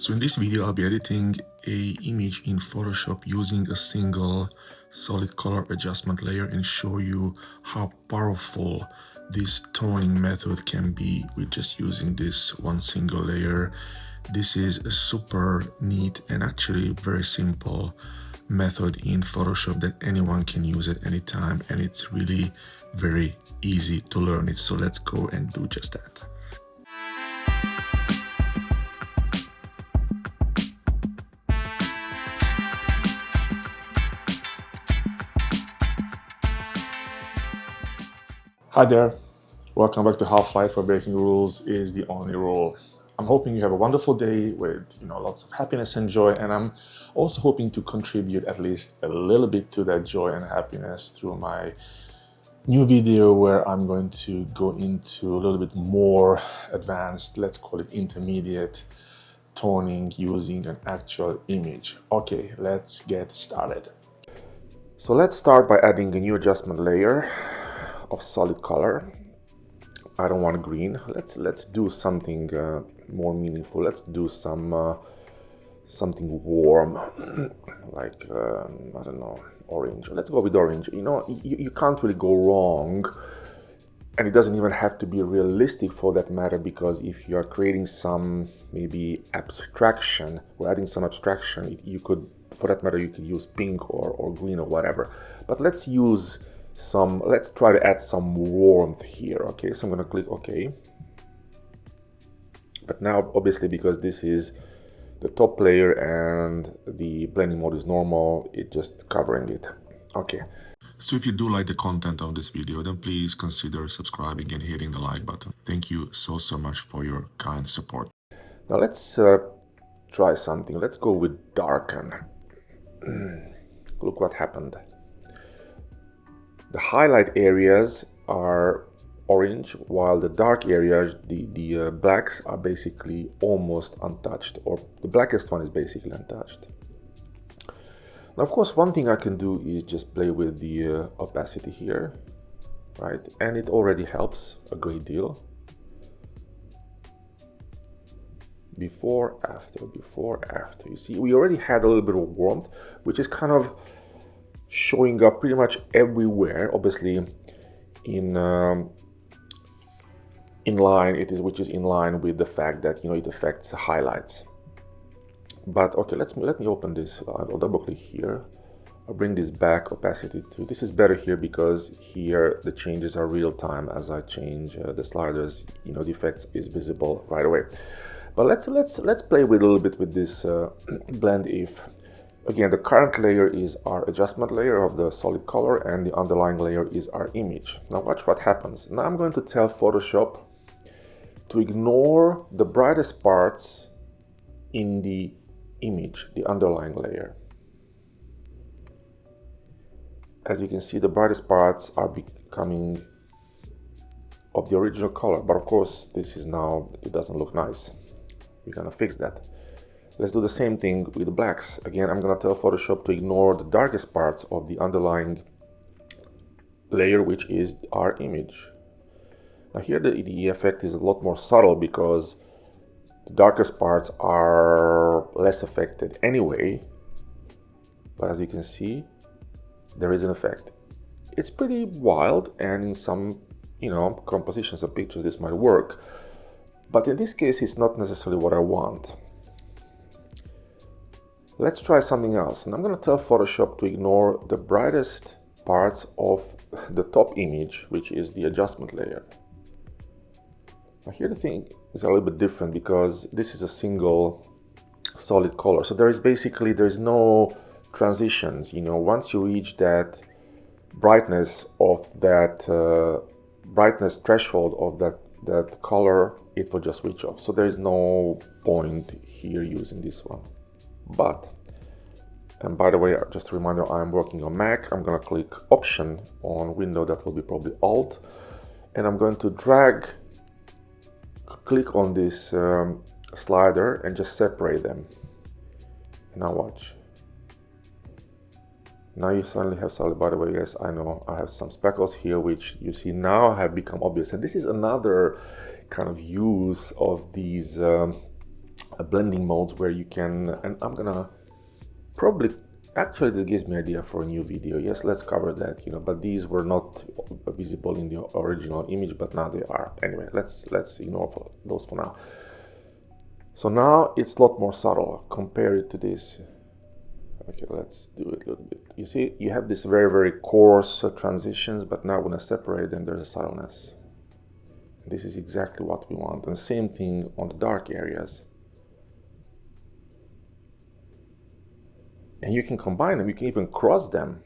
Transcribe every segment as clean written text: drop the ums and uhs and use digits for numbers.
So in this video, I'll be editing a image in Photoshop using a single solid color adjustment layer and show you how powerful this toning method can be with just using this one single layer. This is a super neat and actually very simple method in Photoshop that anyone can use at any time, and it's really very easy to learn it. So let's go and do just that. Hi there, welcome back to Half-Life, where breaking rules is the only rule. I'm hoping you have a wonderful day with lots of happiness and joy, and I'm also hoping to contribute at least a little bit to that joy and happiness through my new video where I'm going to go into a little bit more advanced, let's call it intermediate toning using an actual image. Okay, let's get started. So let's start by adding a new adjustment layer of solid color. I don't want green. Let's do something more meaningful. Let's do something warm, like I don't know, orange. Let's go with orange. You can't really go wrong, and it doesn't even have to be realistic for that matter, because if you are creating some maybe abstraction or adding some abstraction, you could, for that matter, you could use pink or green or whatever. But let's try to add some warmth here. Okay, so I'm going to click OK. But now, obviously, because this is the top layer and the blending mode is normal, it's just covering it. Okay. So if you do like the content of this video, then please consider subscribing and hitting the like button. Thank you so much for your kind support. Now let's try something. Let's go with darken. Look what happened. The highlight areas are orange, while the dark areas, the blacks, are basically almost untouched, or the blackest one is basically untouched. Now, of course, one thing I can do is just play with the opacity here, right? And it already helps a great deal. Before, after. You see, we already had a little bit of warmth, which is kind of showing up pretty much everywhere. Obviously, in line which is in line with the fact that it affects the highlights. But okay, let me open this. I'll double click here. I'll bring this back opacity to. This is better here because here the changes are real time. As I change the sliders, the effects is visible right away. But let's play with a little bit with this blend if. Again, the current layer is our adjustment layer of the solid color, and the underlying layer is our image. Now watch what happens. Now I'm going to tell Photoshop to ignore the brightest parts in the image, the underlying layer. As you can see, the brightest parts are becoming of the original color, but of course this is now, it doesn't look nice. We're gonna fix that. Let's do the same thing with the blacks. Again, I'm gonna tell Photoshop to ignore the darkest parts of the underlying layer, which is our image. Now here the effect is a lot more subtle because the darkest parts are less affected anyway, but as you can see, there is an effect. It's pretty wild, and in some compositions of pictures this might work, but in this case it's not necessarily what I want. Let's try something else, and I'm going to tell Photoshop to ignore the brightest parts of the top image, which is the adjustment layer. Now here the thing is a little bit different because this is a single solid color, so there's no transitions. Once you reach that brightness of that brightness threshold of that color, it will just switch off. So there is no point here using this one. But, and by the way, just a reminder, I'm working on Mac. I'm going to click Option on Windows, that will be probably Alt, and I'm going to click on this slider and just separate them. Now watch. Now you suddenly have solid. By the way, yes, I know I have some speckles here, which you see now have become obvious. And this is another kind of use of these blending modes where you can, and I'm gonna probably, actually this gives me idea for a new video. Yes, let's cover that, but these were not visible in the original image, but now they are. Anyway, let's ignore those for now. So now it's a lot more subtle. Compare it to this. Okay, let's do it a little bit. You see, you have this very, very coarse transitions, but now when I separate them, there's a subtleness. This is exactly what we want. And same thing on the dark areas. And you can combine them, you can even cross them.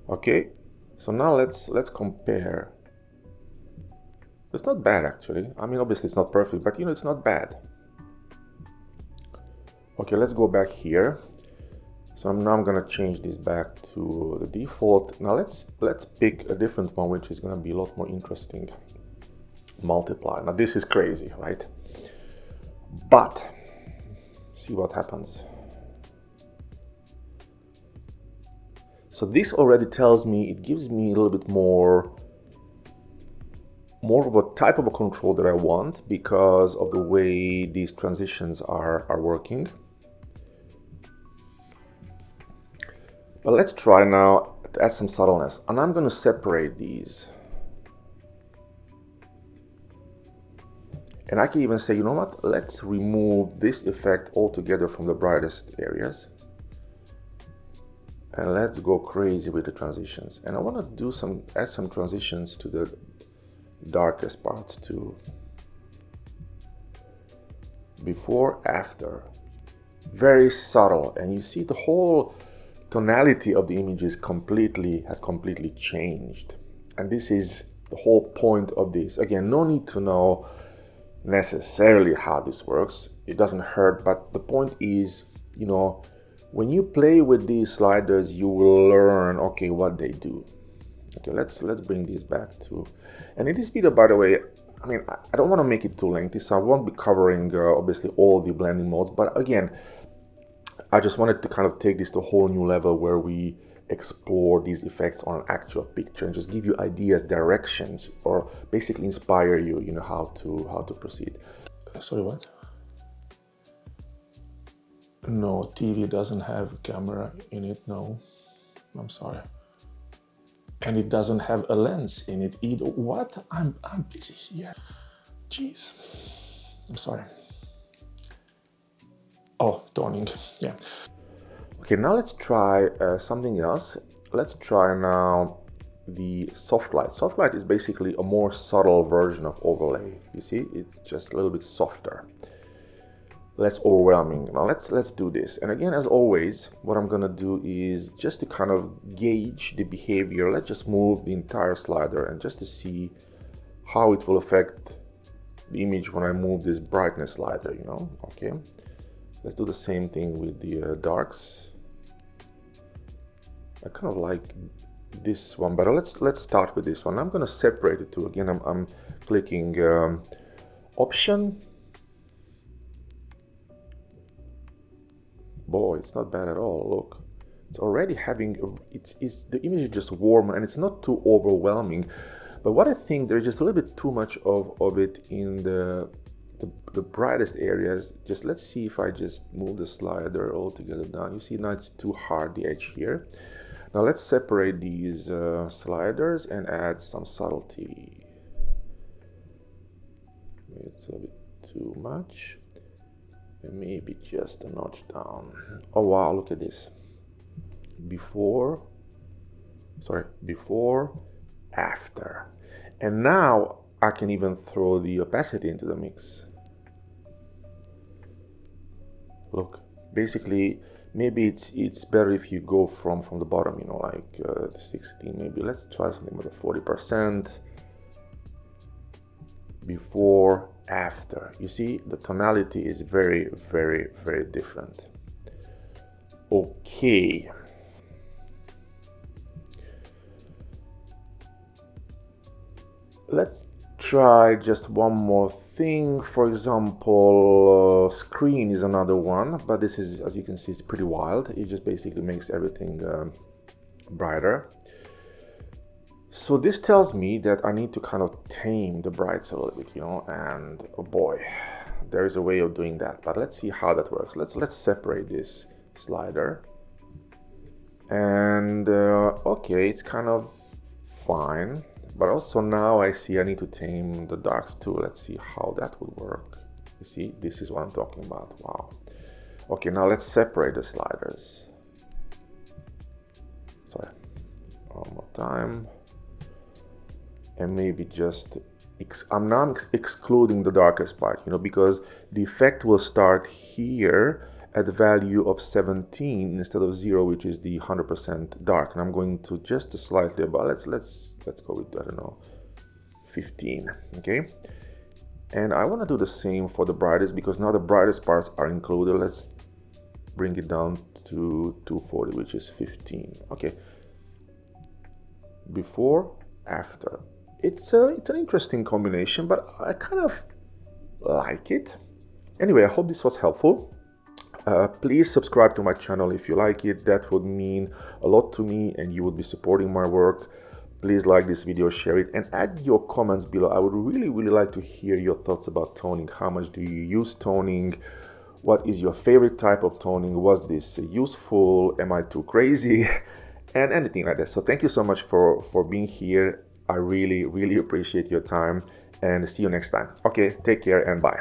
Okay, so now let's compare. It's not bad actually. I mean, obviously it's not perfect, but it's not bad. Okay, let's go back here. So now I'm gonna change this back to the default. Now let's pick a different one, which is gonna be a lot more interesting. Multiply. Now this is crazy, right? But see what happens. So this already tells me, it gives me a little bit more of a type of a control that I want because of the way these transitions are working. But let's try now to add some subtleness, and I'm going to separate these. And I can even say, you know what, let's remove this effect altogether from the brightest areas. And let's go crazy with the transitions. And I want to add some transitions to the darkest parts too. Before, after. Very subtle. And you see the whole tonality of the image has completely changed. And this is the whole point of this. Again, no need to know necessarily how this works. It doesn't hurt, but the point is, when you play with these sliders, you will learn, okay, what they do. Okay, let's bring these back to, and in this video, by the way, I mean, I don't want to make it too lengthy, so I won't be covering obviously all the blending modes, but again, I just wanted to kind of take this to a whole new level where we explore these effects on an actual picture and just give you ideas, directions, or basically inspire you, how to proceed. Sorry, what? No, TV doesn't have a camera in it, no. I'm sorry. And it doesn't have a lens in it either. What? I'm busy here. Jeez. I'm sorry. Oh, toning, yeah. Okay, now let's try something else. Let's try now the soft light. Soft light is basically a more subtle version of overlay. You see, it's just a little bit softer, less overwhelming. Now let's do this. And again, as always, what I'm gonna do is just to kind of gauge the behavior. Let's just move the entire slider and just to see how it will affect the image when I move this brightness slider, Okay, let's do the same thing with the darks. I kind of like this one better. Let's start with this one. I'm gonna separate the two. Again, I'm clicking option. Boy, it's not bad at all. Look, it's already having the image is just warm and it's not too overwhelming. But what I think, there's just a little bit too much of it in the brightest areas. Just let's see if I just move the slider all together down. You see now it's too hard, the edge here. Now let's separate these sliders and add some subtlety. It's a bit too much. Maybe just a notch down. Oh wow, look at this. Before, after. And now I can even throw the opacity into the mix. Look, basically, maybe it's better if you go from the bottom, like 16 maybe. Let's try something with a 40%. Before, after. You see, the tonality is very, very, very different. Okay. Let's try just one more thing. For example, screen is another one, but this is, as you can see, it's pretty wild. It just basically makes everything brighter. So this tells me that I need to kind of tame the brights a little bit, and oh boy, there is a way of doing that, but let's see how that works. Let's separate this slider. And okay, it's kind of fine, but also now I see I need to tame the darks too. Let's see how that will work. You see, this is what I'm talking about. Wow. Okay, now let's separate the sliders. Sorry, one more time. And maybe just I'm now excluding the darkest part, you know, because the effect will start here at the value of 17 instead of 0, which is the 100% dark. And I'm going to just slightly above. Let's go with, I don't know, 15. Okay. And I want to do the same for the brightest, because now the brightest parts are included. Let's bring it down to 240, which is 15. Okay. Before, after. It's an interesting combination, but I kind of like it. Anyway, I hope this was helpful. Please subscribe to my channel if you like it. That would mean a lot to me and you would be supporting my work. Please like this video, share it, and add your comments below. I would really like to hear your thoughts about toning. How much do you use toning? What is your favorite type of toning? Was this useful? Am I too crazy? And anything like that. So thank you so much for being here. I really appreciate your time, and see you next time. Okay, take care and bye.